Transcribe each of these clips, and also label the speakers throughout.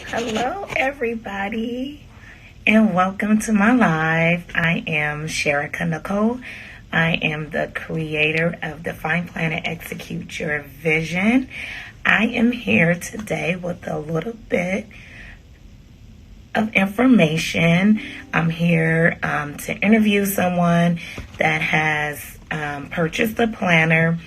Speaker 1: Hello, everybody, and welcome to my live. I am Sherika Nicole. I am the creator of Define, Plan, and Execute Your Vision. I am here today with a little bit of information. I'm here to interview someone that has purchased a planner,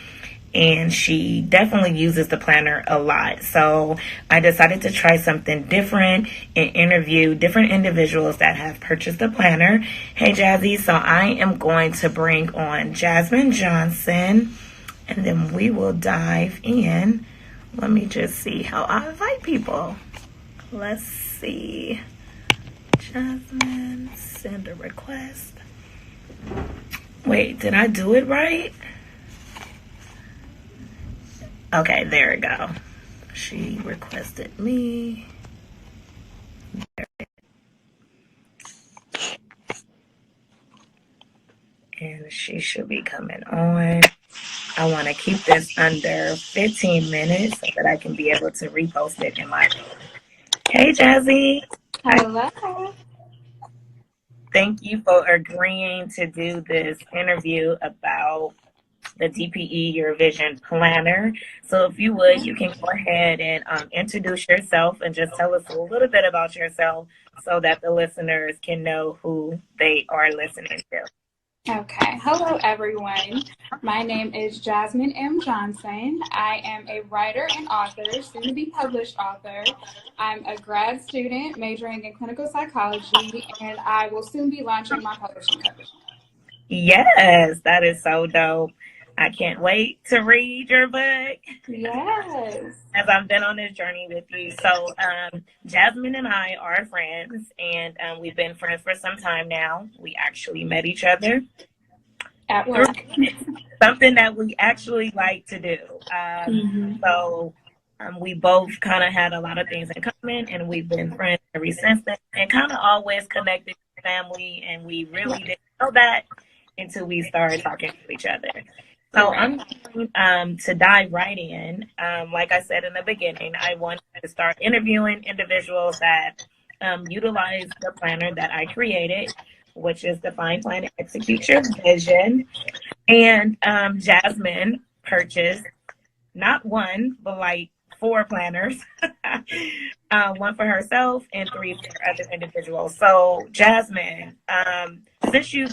Speaker 1: and she definitely uses the planner a lot. So I decided to try something different and interview different individuals that have purchased the planner. Hey, Jazzy. So I am going to bring on Jasmine Johnson, and then we will dive in. Let me just see how I invite people. Let's see. Jasmine, send a request. Wait, did I do it right? Okay, there we go. She requested me. And she should be coming on. I want to keep this under 15 minutes so that I can be able to repost it in my. Hey, Jazzy.
Speaker 2: Hello.
Speaker 1: Thank you for agreeing to do this interview about the DPE Your Vision Planner. So if you would, you can go ahead and introduce yourself and just tell us a little bit about yourself so that the listeners can know who they are listening to.
Speaker 2: Okay. Hello, everyone. My name is Jasmine M. Johnson. I am a writer and author, soon to be published author. I'm a grad student majoring in clinical psychology, and I will soon be launching my publishing company.
Speaker 1: Yes, that is so dope. I can't wait to read your book
Speaker 2: Yes.
Speaker 1: as I've been on this journey with you. So, Jasmine and I are friends, and we've been friends for some time now. We actually met each other
Speaker 2: At
Speaker 1: through
Speaker 2: work.
Speaker 1: something that we actually like to do. So, we both kind of had a lot of things in common, and we've been friends ever since then, and kind of always connected to family. And we really didn't know that until we started talking to each other. So I'm going to dive right in. Like I said in the beginning, I wanted to start interviewing individuals that utilize the planner that I created, which is Define, Plan, and Execute Your Vision. And Jasmine purchased not one, but like 4 planners, one for herself and 3 for other individuals. So Jasmine, since you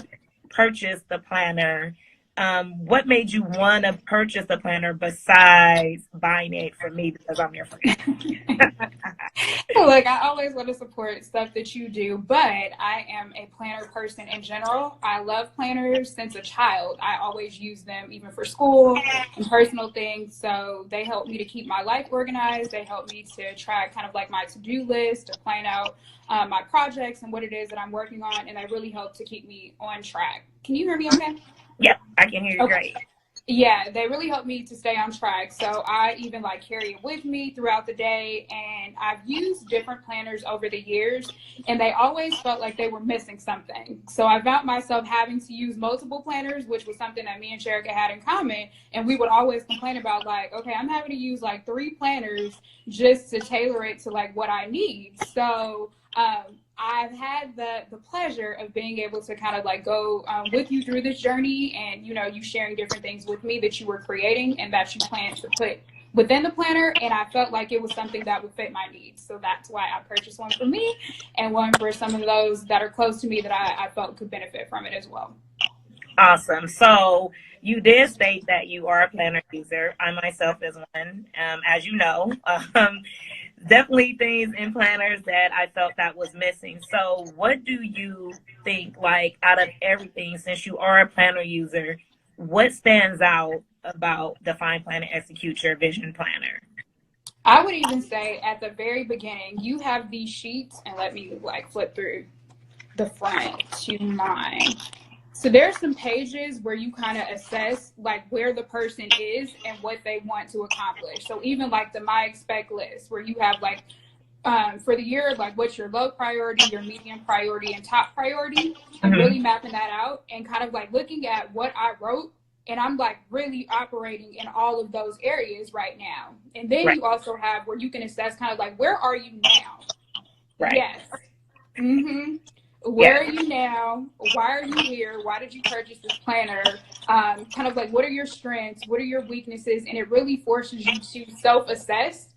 Speaker 1: purchased the planner, what made you want to purchase the planner besides buying it for me because I'm your friend?
Speaker 2: Look, I always want to support stuff that you do, but I am a planner person in general. I love planners since a child. I always use them even for school and personal things. So they help me to keep my life organized. They help me to track kind of like my to-do list, to plan out my projects and what it is that I'm working on. And they really help to keep me on track. Can you hear me okay?
Speaker 1: Yep, I can hear you
Speaker 2: Okay.
Speaker 1: great.
Speaker 2: Yeah, they really help me to stay on track. So I even like carry it with me throughout the day. And I've used different planners over the years, and they always felt like they were missing something. So I found myself having to use multiple planners, which was something that me and Sherika had in common. And we would always complain about like, okay, I'm having to use like 3 planners just to tailor it to like what I need. So I've had the pleasure of being able to kind of like go with you through this journey, and you sharing different things with me that you were creating and that you plan to put within the planner, and I felt like it was something that would fit my needs. So that's why I purchased one for me and one for some of those that are close to me that I felt could benefit from it as well.
Speaker 1: Awesome. So you did state that you are a planner user. I myself is one, as you know. Definitely things in planners that I felt that was missing. So what do you think, like out of everything, since you are a planner user, what stands out about Define, Plan, and Execute Your Vision Planner?
Speaker 2: I would even say at the very beginning, you have these sheets, and let me like flip through the front to mine. So there's some pages where you kind of assess like where the person is and what they want to accomplish. So even like the My Expect list, where you have like for the year, like what's your low priority, your medium priority, and top priority, and really mapping that out and kind of like looking at what I wrote. And I'm like really operating in all of those areas right now. And then
Speaker 1: Right.
Speaker 2: you also have where you can assess kind of like where are you now?
Speaker 1: Right.
Speaker 2: Yes. Mm-hmm. Where are you now? Why are you here? Why did you purchase this planner? Kind of like, what are your strengths? What are your weaknesses? And it really forces you to self-assess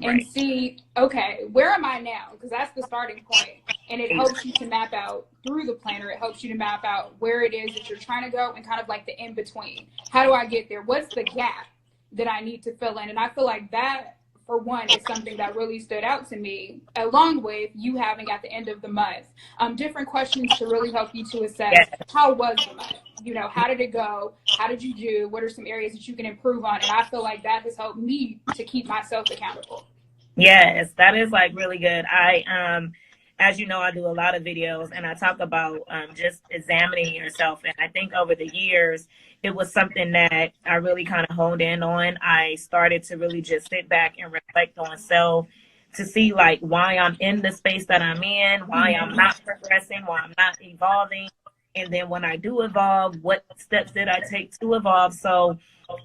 Speaker 2: and
Speaker 1: Right.
Speaker 2: see, okay, where am I now? Because that's the starting point. And it helps you to map out through the planner. It helps you to map out where it is that you're trying to go and kind of like the in between. How do I get there? What's the gap that I need to fill in? And I feel like that, for one, is something that really stood out to me, along with you having at the end of the month different questions to really help you to assess
Speaker 1: Yes.
Speaker 2: how was the month. You know, how did it go? How did you do? What are some areas that you can improve on? And I feel like that has helped me to keep myself accountable.
Speaker 1: Yes, that is like really good. As you know, I do a lot of videos and I talk about just examining yourself. And I think over the years, it was something that I really kind of honed in on. I started to really just sit back and reflect on self to see like why I'm in the space that I'm in, why I'm not progressing, why I'm not evolving. And then when I do evolve, what steps did I take to evolve? So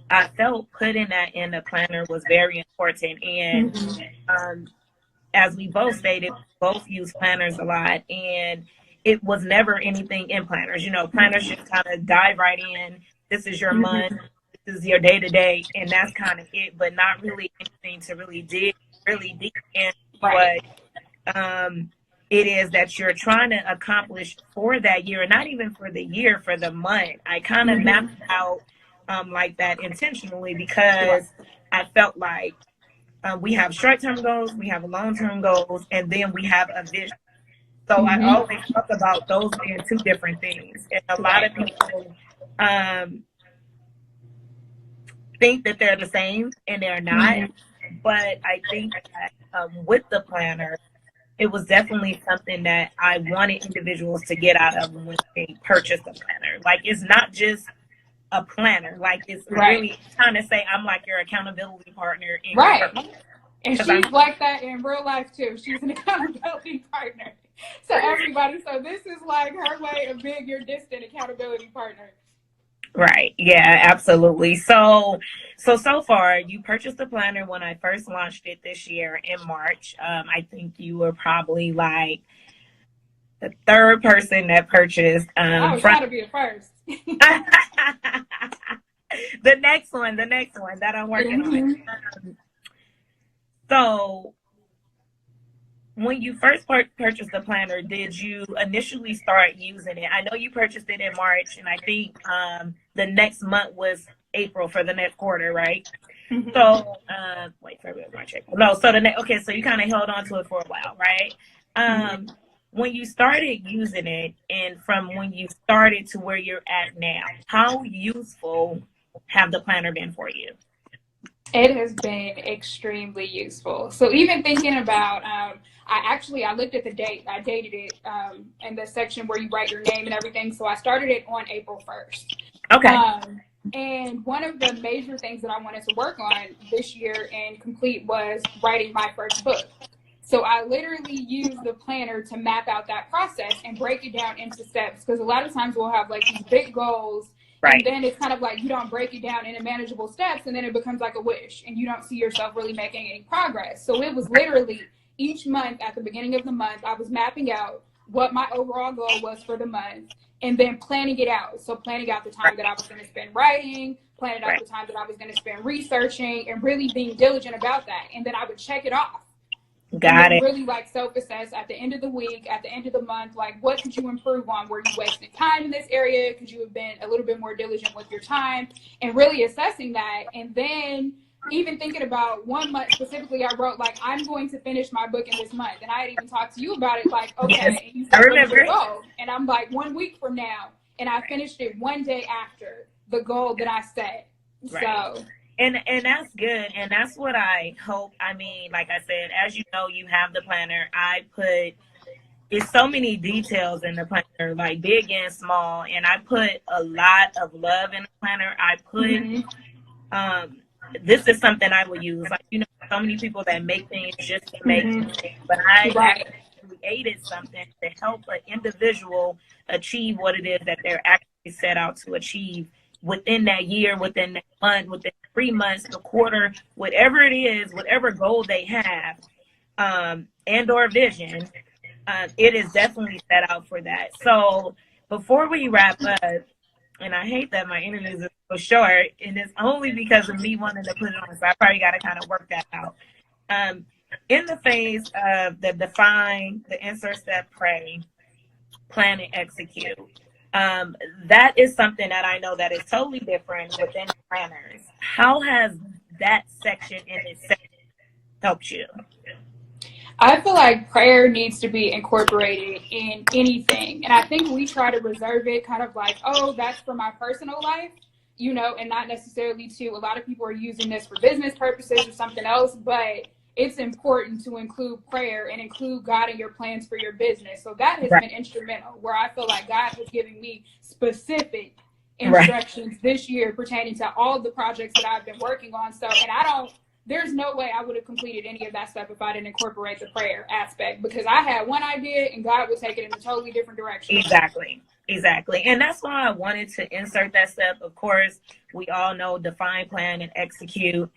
Speaker 1: I felt putting that in the planner was very important. And um, as we both stated, both use planners a lot, and it was never anything in planners. You know, planners just kind of dive right in. This is your month, this is your day to day, and that's kind of it. But not really anything to really dig really deep in
Speaker 2: Right.
Speaker 1: what it is that you're trying to accomplish for that year, and not even for the year, for the month. I kind of mapped out like that intentionally because I felt like we have short-term goals, we have long-term goals, and then we have a vision. So I always talk about those being two different things. And a lot of
Speaker 2: Right.
Speaker 1: people think that they're the same, and they're not. But I think that with the planner, it was definitely something that I wanted individuals to get out of when they purchase a planner. Like, it's not just a planner. Like, it's
Speaker 2: Right.
Speaker 1: really trying to say I'm like your accountability partner in your
Speaker 2: Right.
Speaker 1: purpose.
Speaker 2: And
Speaker 1: Because I'm
Speaker 2: she's like that in real life too. She's an accountability partner. So everybody, so this is like her way of being your distant accountability partner.
Speaker 1: right. Yeah, absolutely. So far, you purchased the planner when I first launched it this year in March. I think you were probably like the third person that purchased
Speaker 2: I was
Speaker 1: from
Speaker 2: trying to be the first.
Speaker 1: the next one that I'm working on. So when you first purchased the planner, did you initially start using it? I know you purchased it in March, and I think the next month was April for the next quarter, right? So wait, February, March, April. No, so okay, so you kind of held on to it for a while, right? When you started using it, and from when you started to where you're at now, how useful have the planner been for you?
Speaker 2: It has been extremely useful. So even thinking about, I looked at the date. I dated it in the section where you write your name and everything. So I started it on April 1st.
Speaker 1: Okay.
Speaker 2: And one of the major things that I wanted to work on this year and complete was writing my first book. So I literally use the planner to map out that process and break it down into steps. Because a lot of times we'll have like these big goals,
Speaker 1: Right.
Speaker 2: and then it's kind of like you don't break it down into manageable steps, and then it becomes like a wish, and you don't see yourself really making any progress. So it was literally each month at the beginning of the month, I was mapping out what my overall goal was for the month, and then planning it out. So planning out the time that I was going to spend writing, planning out the time that I was going to spend researching, and really being diligent about that. And then I would check it off.
Speaker 1: Got it.
Speaker 2: Really like self-assess at the end of the week, at the end of the month, like what could you improve on? Were you wasting time in this area? Could you have been a little bit more diligent with your time? And really assessing that. And then even thinking about 1 month specifically, I wrote like, I'm going to finish my book in this month. And I had even talked to you about it, like, okay,
Speaker 1: yes,
Speaker 2: and you said,
Speaker 1: I remember it.
Speaker 2: Goal? And I'm like, 1 week from now. And I finished it 1 day after the goal that I set.
Speaker 1: Right.
Speaker 2: So
Speaker 1: And that's good. And that's what I hope. I mean, like I said, as you know, you have the planner. It's so many details in the planner, like big and small. And I put a lot of love in the planner. I put, this is something I would use. Like, you know, so many people that make things just to make things, but I created something to help an individual achieve what it is that they're actually set out to achieve within that year, within that month, within 3 months, the quarter, whatever it is, whatever goal they have, and or vision. It is definitely set out for that. So before we wrap up, and I hate that my interviews are so short, and it's only because of me wanting to put it on, so I probably got to kind of work that out. Um, in the phase of the define, the insert, step, pray, plan, and execute, um, that is something that I know that is totally different within planners. How has that section in itself helped you?
Speaker 2: I feel like prayer needs to be incorporated in anything. And I think we try to reserve it kind of like, oh, that's for my personal life, and not necessarily to a lot of people are using this for business purposes or something else, but it's important to include prayer and include God in your plans for your business. So that has
Speaker 1: Right.
Speaker 2: been instrumental, where I feel like God has given me specific
Speaker 1: Right.
Speaker 2: instructions this year pertaining to all the projects that I've been working on. So, and there's no way I would have completed any of that stuff if I didn't incorporate the prayer aspect, because I had one idea and God would take it in a totally different direction.
Speaker 1: Exactly. Exactly. And that's why I wanted to insert that step. Of course, we all know define, plan, and execute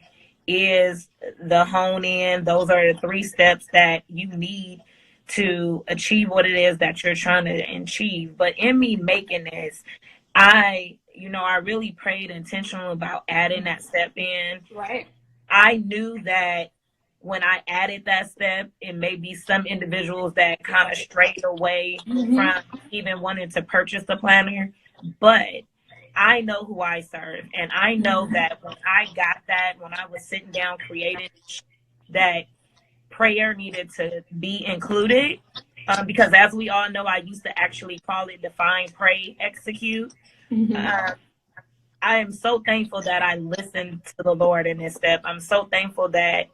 Speaker 1: is the hone in. Those are the 3 steps that you need to achieve what it is that you're trying to achieve. But in me making this, I really prayed intentional about adding that step in.
Speaker 2: Right.
Speaker 1: I knew that when I added that step, it may be some individuals that kind of strayed away from even wanting to purchase the planner. But I know who I serve. And I know that when I got that, when I was sitting down creating, that prayer needed to be included. Because as we all know, I used to actually call it define, pray, execute. I am so thankful that I listened to the Lord in this step. I'm so thankful that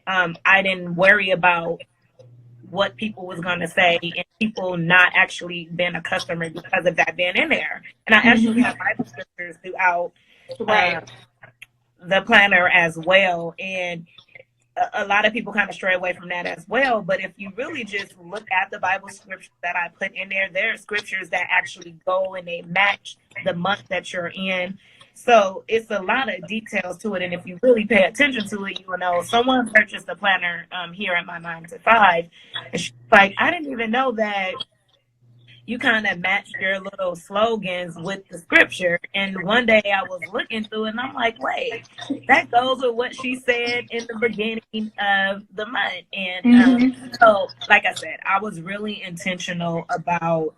Speaker 1: I didn't worry about what people was going to say and people not actually being a customer because of that being in there. And I actually have Bible scriptures throughout the planner as well. And a lot of people kind of stray away from that as well. But if you really just look at the Bible scriptures that I put in there are scriptures that actually go and they match the month that you're in. So it's a lot of details to it. And if you really pay attention to it, you will know. Someone purchased a planner here at my 9 to 5. And she's like, I didn't even know that you kind of matched your little slogans with the scripture. And one day I was looking through it and I'm like, wait, that goes with what she said in the beginning of the month. And so, like I said, I was really intentional about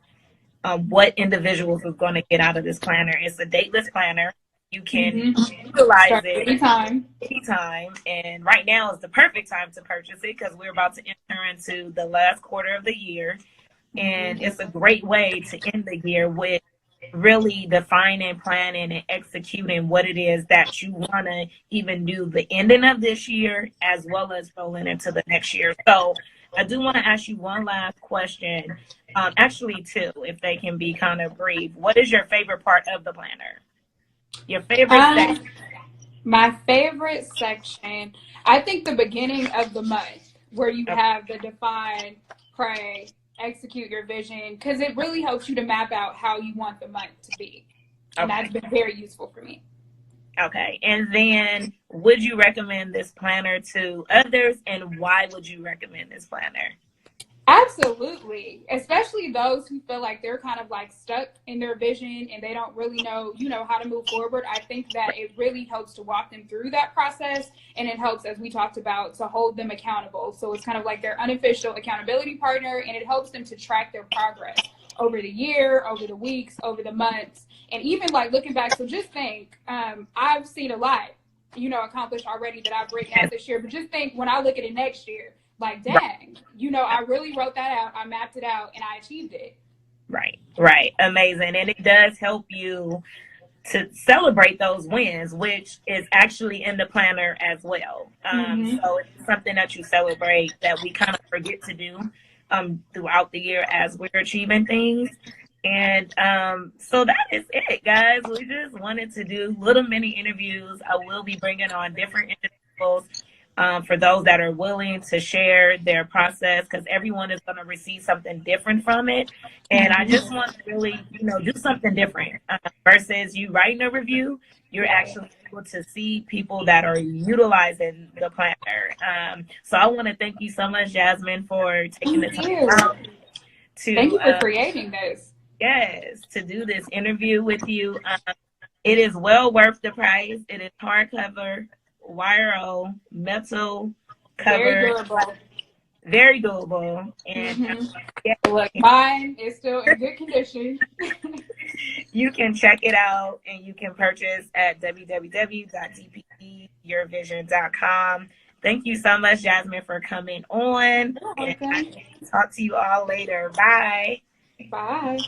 Speaker 1: what individuals was going to get out of this planner. It's a dateless planner. You can utilize it anytime. And right now is the perfect time to purchase it because we're about to enter into the last quarter of the year. And it's a great way to end the year with really defining, planning, and executing what it is that you want to even do the ending of this year as well as rolling into the next year. So I do want to ask you one last question. Actually, 2, if they can be kind of brief. What is your favorite part of the planner? Your favorite section?
Speaker 2: My favorite section, I think the beginning of the month where you have the define, pray, execute your vision, because it really helps you to map out how you want the month to be. And that's been very useful for me.
Speaker 1: Okay. And then would you recommend this planner to others, and why would you recommend this planner?
Speaker 2: Absolutely. Especially those who feel like they're kind of like stuck in their vision and they don't really know, how to move forward. I think that it really helps to walk them through that process, and it helps, as we talked about, to hold them accountable. So it's kind of like their unofficial accountability partner, and it helps them to track their progress over the year, over the weeks, over the months, and even like looking back. So just think, I've seen a lot, accomplished already that I've written out this year, but just think when I look at it next year, like, dang, I really wrote that out. I mapped it out and I achieved it.
Speaker 1: Right. Amazing. And it does help you to celebrate those wins, which is actually in the planner as well. So it's something that you celebrate that we kind of forget to do throughout the year as we're achieving things. And so that is it, guys. We just wanted to do little mini interviews. I will be bringing on different individuals for those that are willing to share their process, because everyone is going to receive something different from it. And I just want to really, do something different versus you writing a review. You're actually able to see people that are utilizing the planner. So I want to thank you so much, Jasmine, for taking the time out
Speaker 2: Thank
Speaker 1: to
Speaker 2: you for creating this.
Speaker 1: yes, to do this interview with you. It is well worth the price. It is hardcover, wire metal
Speaker 2: Very
Speaker 1: cover,
Speaker 2: durable.
Speaker 1: very doable, and yeah,
Speaker 2: Look, mine is still in good condition.
Speaker 1: you can check it out and you can purchase at www.dpyourvision.com. Thank you so much, Jasmine, for coming on.
Speaker 2: You're
Speaker 1: And I
Speaker 2: welcome.
Speaker 1: will talk to you all later. Bye.
Speaker 2: Bye.